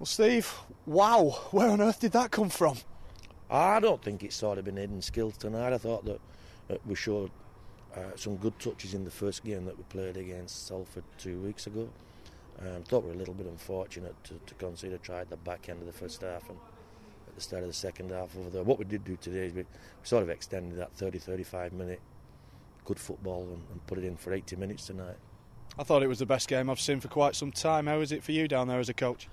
Well, Steve, wow, where on earth did that come from? I don't think it's sort of been hidden skills tonight. I thought that we showed some good touches in the first game that we played against Salford 2 weeks ago. Thought we were a little bit unfortunate to concede a try at the back end of the first half and at the start of the second half over there. What we did do today is we sort of extended that 30-35 minute good football and put it in for 80 minutes tonight. I thought it was the best game I've seen for quite some time. How is it for you down there as a coach?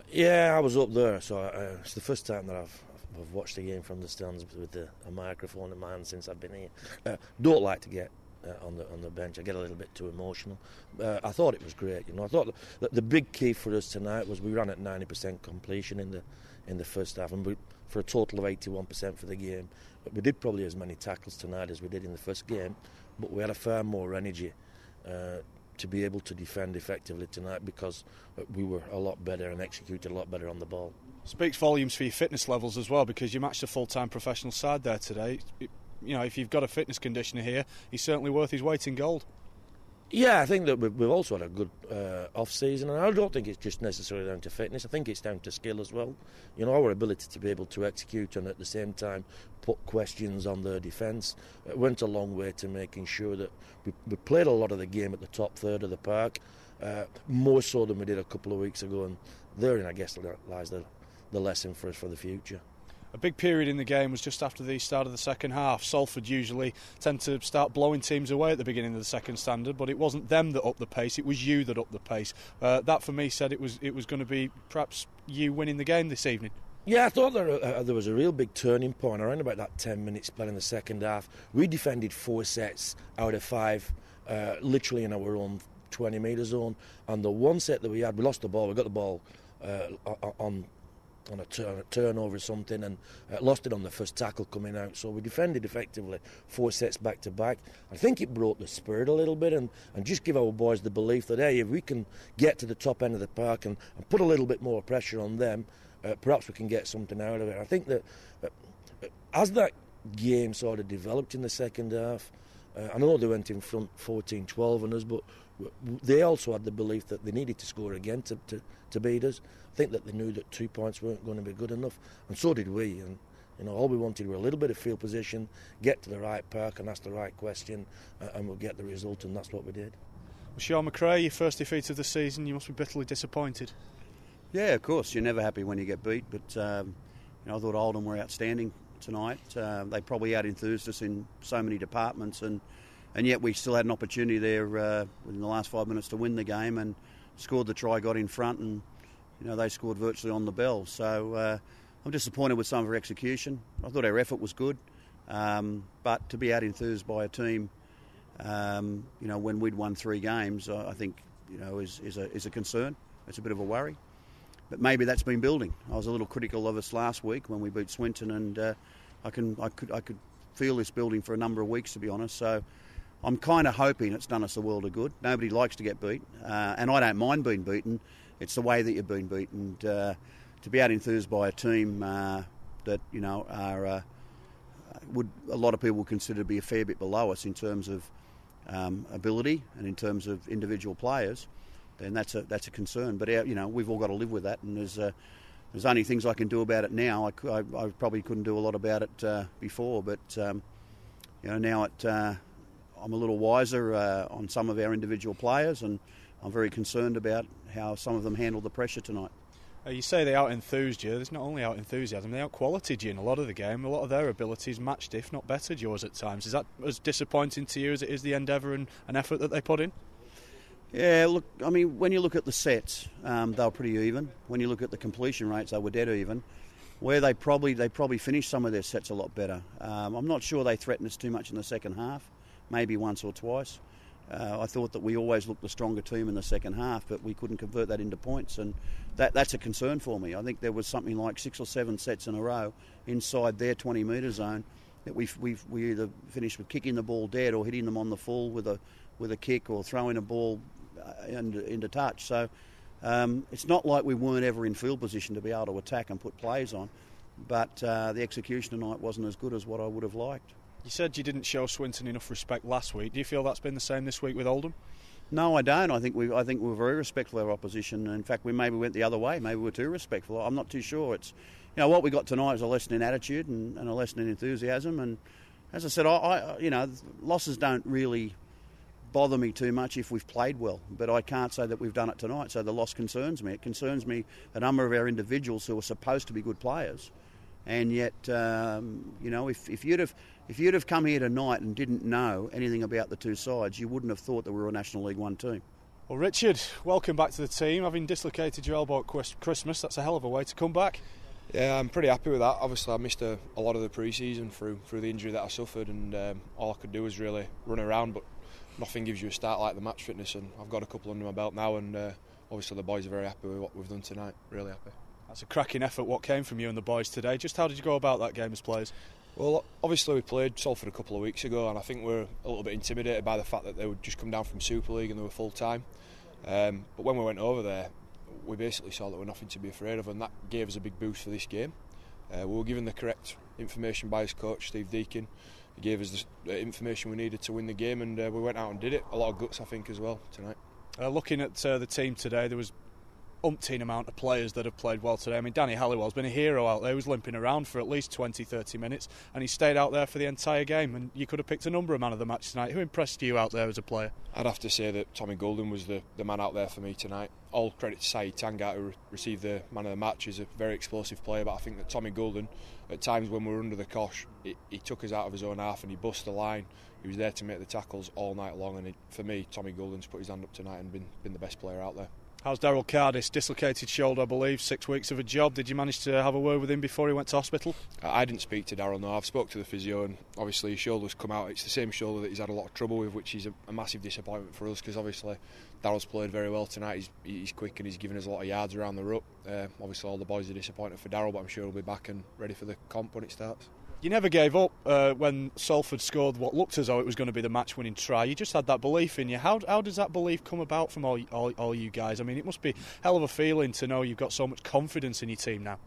Yeah, I was up there, so it's the first time that I've watched the game from the stands with a microphone in my hand since I've been here. Don't like to get on the bench. I get a little bit too emotional. I thought it was great. I thought that the big key for us tonight was we ran at 90% completion in the first half, and for a total of 81% for the game. But we did probably as many tackles tonight as we did in the first game, but we had a far more energy to be able to defend effectively tonight because we were a lot better and executed a lot better on the ball. Speaks volumes for your fitness levels as well, because you matched a full-time professional side there today. If you've got a fitness conditioner here, he's certainly worth his weight in gold. Yeah, I think that we've also had a good off-season, and I don't think it's just necessarily down to fitness. I think it's down to skill as well. Our ability to be able to execute and at the same time put questions on their defence went a long way to making sure that we played a lot of the game at the top third of the park, more so than we did a couple of weeks ago, and therein I guess lies the lesson for us for the future. A big period in the game was just after the start of the second half. Salford usually tend to start blowing teams away at the beginning of the second standard, but it wasn't them that upped the pace, it was you that upped the pace. That for me said it was going to be perhaps you winning the game this evening. Yeah, I thought there was a real big turning point around about that 10-minute spell in the second half. We defended 4 sets out of 5, literally in our own 20-metre zone, and the one set that we had, we lost the ball. We got the ball on a turnover or something and lost it on the first tackle coming out. So we defended effectively 4 sets back to back. I think it brought the spirit a little bit and just give our boys the belief that, hey, if we can get to the top end of the park and put a little bit more pressure on them, perhaps we can get something out of it. I think that as that game sort of developed in the second half, I know they went in front 14-12 on us, but they also had the belief that they needed to score again to beat us. I think that they knew that 2 points weren't going to be good enough, and so did we. And all we wanted were a little bit of field position, get to the right park and ask the right question, and we'll get the result, and that's what we did. Well, Shaun McRae, your first defeat of the season, you must be bitterly disappointed. Yeah, of course. You're never happy when you get beat, but I thought Oldham were outstanding tonight. They probably out-enthused us in so many departments, and yet we still had an opportunity there in the last 5 minutes to win the game and scored the try, got in front, and they scored virtually on the bell. So I'm disappointed with some of our execution. I thought our effort was good, but to be out-enthused by a team, when we'd won 3 games, I think is a concern. It's a bit of a worry. But maybe that's been building. I was a little critical of us last week when we beat Swinton, and I could feel this building for a number of weeks, to be honest. So I'm kind of hoping it's done us a world of good. Nobody likes to get beat, and I don't mind being beaten. It's the way that you've been beaten. To be out-enthused by a team that are would a lot of people would consider to be a fair bit below us in terms of ability and in terms of individual players, then that's a concern. But we've all got to live with that, and there's only things I can do about it now. I probably couldn't do a lot about it before, but now I'm a little wiser on some of our individual players, and I'm very concerned about how some of them handled the pressure tonight. You say they out-enthused you. There's not only out-enthusiasm, they out-qualityed you in a lot of the game. A lot of their abilities matched, if not bettered, yours at times. Is that as disappointing to you as it is the endeavour and effort that they put in? Yeah, look, I mean, when you look at the sets, they were pretty even. When you look at the completion rates, they were dead even. Where they probably finished some of their sets a lot better. I'm not sure they threatened us too much in the second half, maybe once or twice. I thought that we always looked the stronger team in the second half, but we couldn't convert that into points, and that's a concern for me. I think there was something like 6 or 7 sets in a row inside their 20-metre zone that we either finished with kicking the ball dead or hitting them on the full with a kick or throwing a ball into touch. So it's not like we weren't ever in field position to be able to attack and put plays on, but the execution tonight wasn't as good as what I would have liked. You said you didn't show Swinton enough respect last week. Do you feel that's been the same this week with Oldham? No, I don't. I think we were very respectful of our opposition. In fact, we maybe went the other way. Maybe we were too respectful. I'm not too sure. It's, what we got tonight is a lesson in attitude and a lesson in enthusiasm. And as I said, losses don't really bother me too much if we've played well. But I can't say that we've done it tonight. So the loss concerns me. It concerns me a number of our individuals who are supposed to be good players, and yet, if you'd have come here tonight and didn't know anything about the two sides, you wouldn't have thought that we were a National League One team. Well, Richard, welcome back to the team. Having dislocated your elbow at Christmas, that's a hell of a way to come back. Yeah, I'm pretty happy with that. Obviously, I missed a lot of the pre-season through the injury that I suffered, and all I could do was really run around, but nothing gives you a start like the match fitness, and I've got a couple under my belt now, and obviously the boys are very happy with what we've done tonight. Really happy. That's a cracking effort, what came from you and the boys today. Just how did you go about that game as players? Well, obviously we played Salford a couple of weeks ago, and I think we're a little bit intimidated by the fact that they would just come down from Super League and they were full-time. But when we went over there, we basically saw that we're nothing to be afraid of, and that gave us a big boost for this game. We were given the correct information by his coach, Steve Deakin. He gave us the information we needed to win the game, and we went out and did it. A lot of guts, I think, as well, tonight. Looking at the team today, there was umpteen amount of players that have played well today. I mean, Danny Halliwell's been a hero out there. He was limping around for at least 20-30 minutes, and he stayed out there for the entire game, and you could have picked a number of man of the match tonight. Who impressed you out there as a player? I'd have to say that Tommy Golden was the man out there for me tonight. All credit to Saeed Tangart, who received the man of the match. He's a very explosive player, but I think that Tommy Golden, at times when we were under the cosh, he took us out of his own half and he bust the line. He was there to make the tackles all night long, and for me, Tommy Golden's put his hand up tonight and been the best player out there. How's Daryl Cardis? Dislocated shoulder, I believe, 6 weeks of a job. Did you manage to have a word with him before he went to hospital? I didn't speak to Daryl, no. I've spoke to the physio, and obviously his shoulder's come out. It's the same shoulder that he's had a lot of trouble with, which is a massive disappointment for us, because obviously Daryl's played very well tonight. He's quick and he's given us a lot of yards around the ruck. Obviously all the boys are disappointed for Daryl, but I'm sure he'll be back and ready for the comp when it starts. You never gave up when Salford scored what looked as though it was going to be the match-winning try. You just had that belief in you. How does that belief come about from all you guys? I mean, it must be a hell of a feeling to know you've got so much confidence in your team now.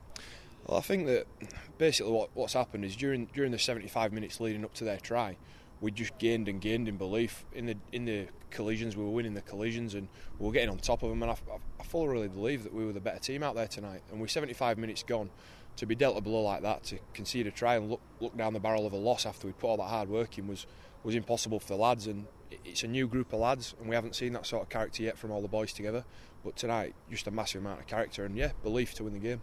Well, I think that basically what's happened is during the 75 minutes leading up to their try, we just gained in belief in the collisions. We were winning the collisions and we were getting on top of them. And I fully really believe that we were the better team out there tonight. And with 75 minutes gone, to be dealt a blow like that, to concede a try and look down the barrel of a loss after we'd put all that hard work in was impossible for the lads. And it's a new group of lads, and we haven't seen that sort of character yet from all the boys together. But tonight, just a massive amount of character and, belief to win the game.